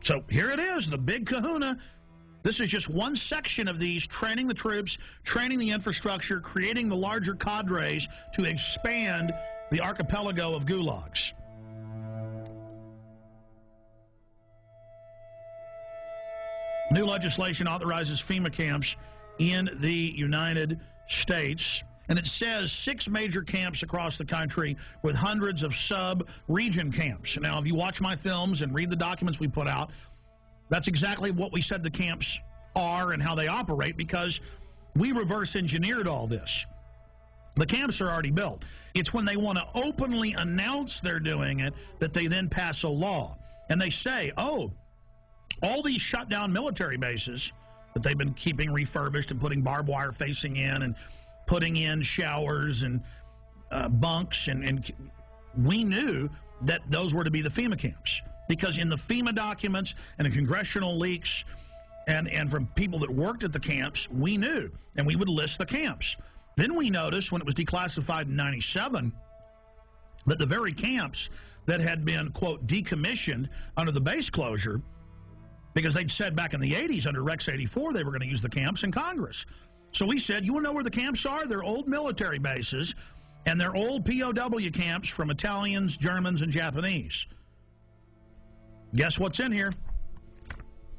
So here it is, the big kahuna. This is just one section of these, training the troops, training the infrastructure, creating the larger cadres to expand the archipelago of gulags. New legislation authorizes FEMA camps in the United States. And it says 6 major camps across the country with hundreds of sub-region camps. Now, if you watch my films and read the documents we put out, that's exactly what we said the camps are and how they operate, because we reverse engineered all this. The camps are already built. It's when they want to openly announce they're doing it that they then pass a law. And they say, oh, all these shut down military bases that they've been keeping refurbished and putting barbed wire facing in and putting in showers and bunks, and we knew that those were to be the FEMA camps, because in the FEMA documents and the congressional leaks and from people that worked at the camps, we knew, and we would list the camps. Then we noticed when it was declassified in '97 that the very camps that had been, quote, decommissioned under the base closure, because they'd said back in the 80s under Rex 84 they were going to use the camps in Congress. So we said, you want to know where the camps are? They're old military bases, and they're old POW camps from Italians, Germans, and Japanese. Guess what's in here?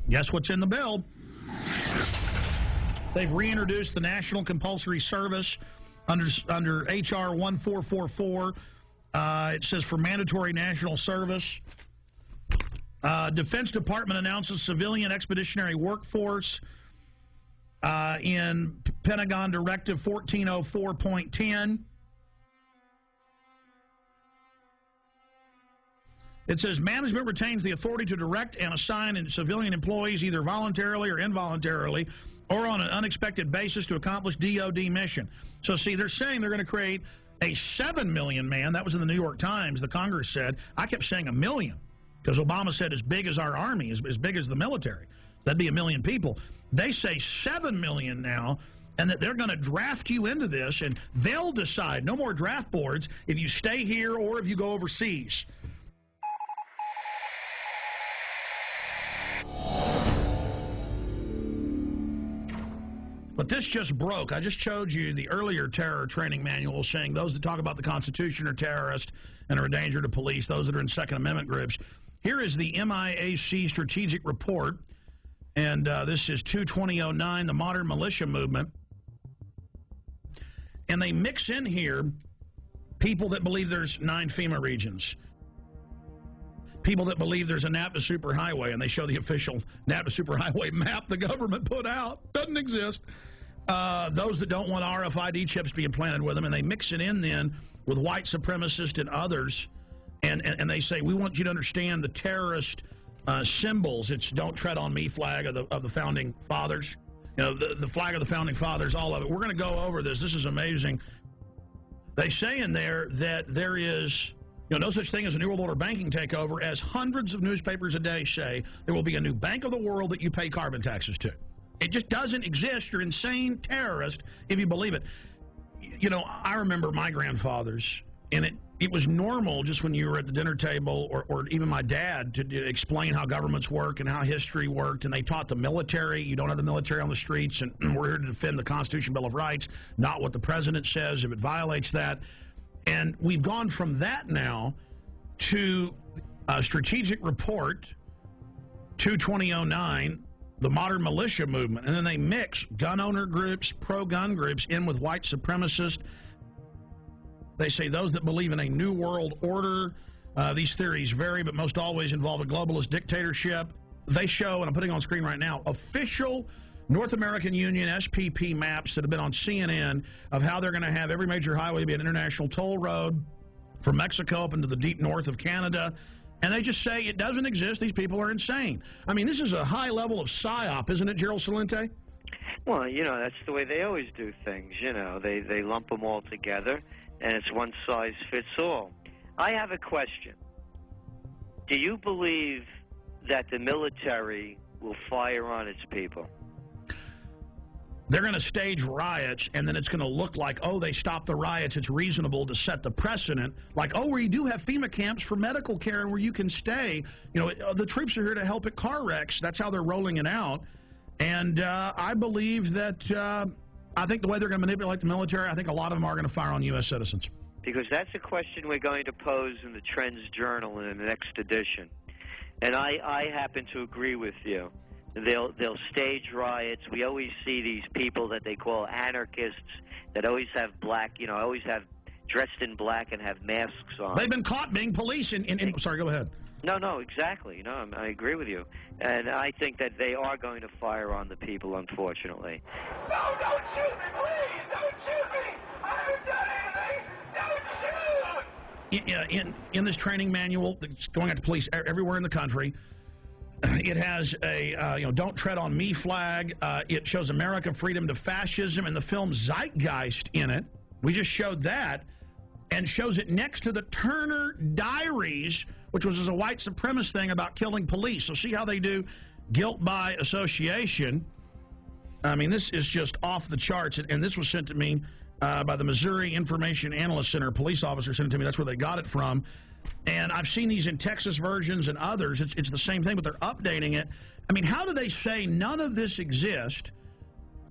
Guess what's in the bill? They've reintroduced the National Compulsory Service under H.R. 1444. It says for mandatory national service. Defense Department announces civilian expeditionary workforce in Pentagon Directive 1404.10. It says management retains the authority to direct and assign civilian employees either voluntarily or involuntarily or on an unexpected basis to accomplish DOD mission. So, see, they're saying they're going to create a 7 million man. That was in the New York Times. The Congress said. I kept saying a million because Obama said as big as our army, as big as the military. That'd be 1 million people. They say 7 million now, and that they're going to draft you into this, and they'll decide, no more draft boards, if you stay here or if you go overseas. But this just broke. I just showed you the earlier terror training manual saying those that talk about the Constitution are terrorists and are a danger to police, those that are in Second Amendment groups. Here is the MIAC strategic report, and this is 2/2009, the modern militia movement. And they mix in here people that believe there's 9 FEMA regions, people that believe there's a NAPTA superhighway, and they show the official NAPTA superhighway map the government put out. Doesn't exist. Those that don't want RFID chips being implanted with them, and they mix it in then with white supremacists and others, and they say, we want you to understand the terrorist symbols. It's don't tread on me flag of the Founding Fathers. You know, the flag of the Founding Fathers, all of it. We're going to go over this. This is amazing. They say in there that there is, you know, no such thing as a New World Order banking takeover, as hundreds of newspapers a day say there will be a new bank of the world that you pay carbon taxes to. It just doesn't exist. You're insane terrorist if you believe it. You know, I remember my grandfathers, and it was normal just when you were at the dinner table, or even my dad, to explain how governments work and how history worked, and they taught the military. You don't have the military on the streets, and we're here to defend the Constitution, Bill of Rights, not what the president says if it violates that. And we've gone from that now to a strategic report, 2/2009, the modern militia movement, and then they mix gun owner groups, pro-gun groups in with white supremacists. They say those that believe in a new world order, these theories vary, but most always involve a globalist dictatorship. They show, and I'm putting on screen right now, official North American Union SPP maps that have been on CNN of how they're going to have every major highway be an international toll road from Mexico up into the deep north of Canada. And they just say it doesn't exist. These people are insane. I mean, this is a high level of psyop, isn't it, Gerald Salente? Well, you know, that's the way they always do things. You know, they lump them all together, and it's one size fits all. I have a question. Do you believe that the military will fire on its people? they're going to stage riots, and then it's going to look like, oh, they stopped the riots. It's reasonable to set the precedent. Like, oh, where you do have FEMA camps for medical care and where you can stay. You know, the troops are here to help at car wrecks. That's how they're rolling it out. And I believe that, I think the way they're going to manipulate the military, I think a lot of them are going to fire on U.S. citizens. Because that's a question we're going to pose in the Trends Journal in the next edition. And I happen to agree with you. They'll stage riots. We always see these people that they call anarchists that always have black, you know, always have dressed in black and have masks on. They've been caught being police sorry, go ahead. No, exactly. No, I agree with you. And I think that they are going to fire on the people, unfortunately. No, don't shoot me, please! Don't shoot me! I haven't done anything! Don't shoot! In this training manual that's going out to police everywhere in the country, it has a, don't tread on me flag. It shows America, freedom to fascism, and the film Zeitgeist in it. We just showed that, and shows it next to the Turner Diaries, which was a white supremacist thing about killing police. So see how they do guilt by association. I mean, this is just off the charts, and this was sent to me by the Missouri Information Analyst Center. A police officer sent it to me. That's where they got it from. And I've seen these in Texas versions and others. It's the same thing, but they're updating it. I mean, how do they say none of this exists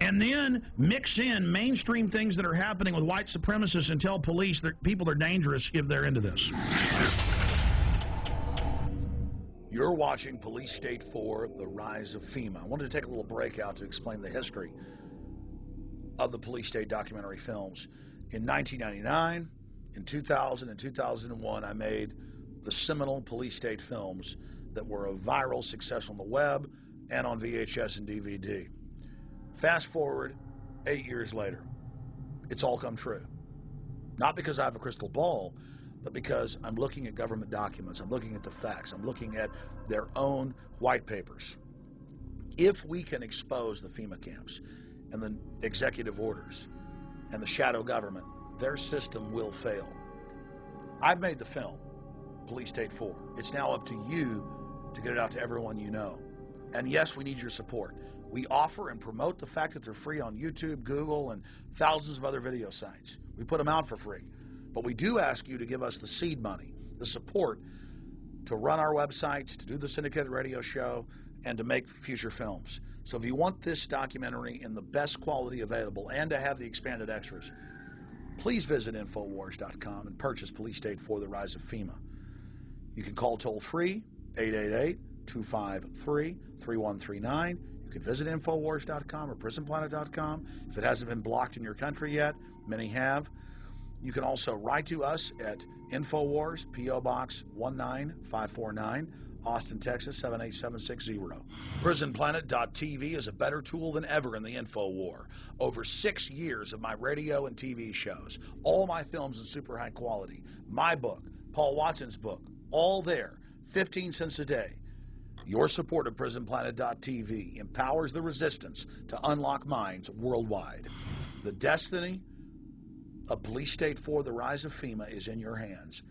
and then mix in mainstream things that are happening with white supremacists and tell police that people are dangerous if they're into this? You're watching Police State 4, The Rise of FEMA. I wanted to take a little break out to explain the history of the Police State documentary films. In 1999, in 2000 and 2001, I made the seminal Police State films that were a viral success on the web and on VHS and DVD. Fast forward 8 years later, it's all come true. Not because I have a crystal ball, but because I'm looking at government documents, I'm looking at the facts, I'm looking at their own white papers. If we can expose the FEMA camps and the executive orders and the shadow government, their system will fail. I've made the film, Police State 4. It's now up to you to get it out to everyone you know. And yes, we need your support. We offer and promote the fact that they're free on YouTube, Google, and thousands of other video sites. We put them out for free. But we do ask you to give us the seed money, the support to run our websites, to do the syndicated radio show, and to make future films. So if you want this documentary in the best quality available and to have the expanded extras, please visit Infowars.com and purchase Police State 4, The Rise of FEMA. You can call toll-free, 888-253-3139. You can visit Infowars.com or PrisonPlanet.com. If it hasn't been blocked in your country yet, many have. You can also write to us at Infowars, P.O. Box 19549, Austin, Texas 78760. PrisonPlanet.tv is a better tool than ever in the info war. Over 6 years of my radio and TV shows, all my films in super high quality, my book, Paul Watson's book, all there, 15 cents a day. Your support of PrisonPlanet.tv empowers the resistance to unlock minds worldwide. The destiny of Police State 4, The Rise of FEMA is in your hands.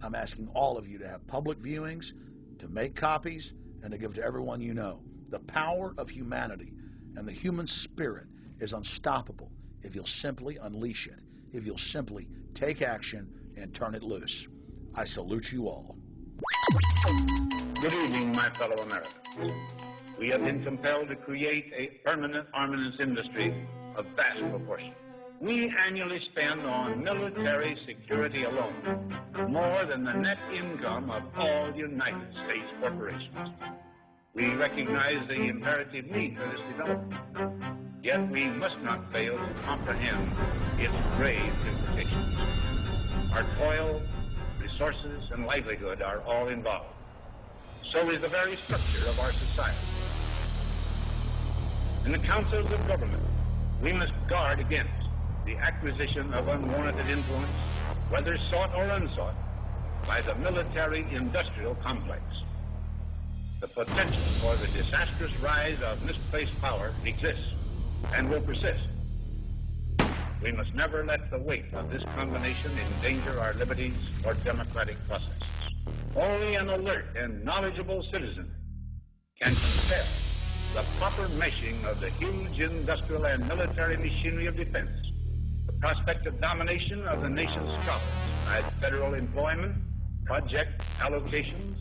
I'm asking all of you to have public viewings, to make copies, and to give to everyone you know. The power of humanity and the human spirit is unstoppable if you'll simply unleash it, if you'll simply take action and turn it loose. I salute you all. Good evening, my fellow Americans. We have been compelled to create a permanent armaments industry of vast proportion. We annually spend on military security alone more than the net income of all United States corporations. We recognize the imperative need for this development, yet we must not fail to comprehend its grave implications. Our toil, resources, and livelihood are all involved. So is the very structure of our society. In the councils of government, we must guard against the acquisition of unwarranted influence, whether sought or unsought, by the military-industrial complex. The potential for the disastrous rise of misplaced power exists and will persist. We must never let the weight of this combination endanger our liberties or democratic processes. Only an alert and knowledgeable citizen can compel the proper meshing of the huge industrial and military machinery of defense, the prospect of domination of the nation's coffers by federal employment, project allocations,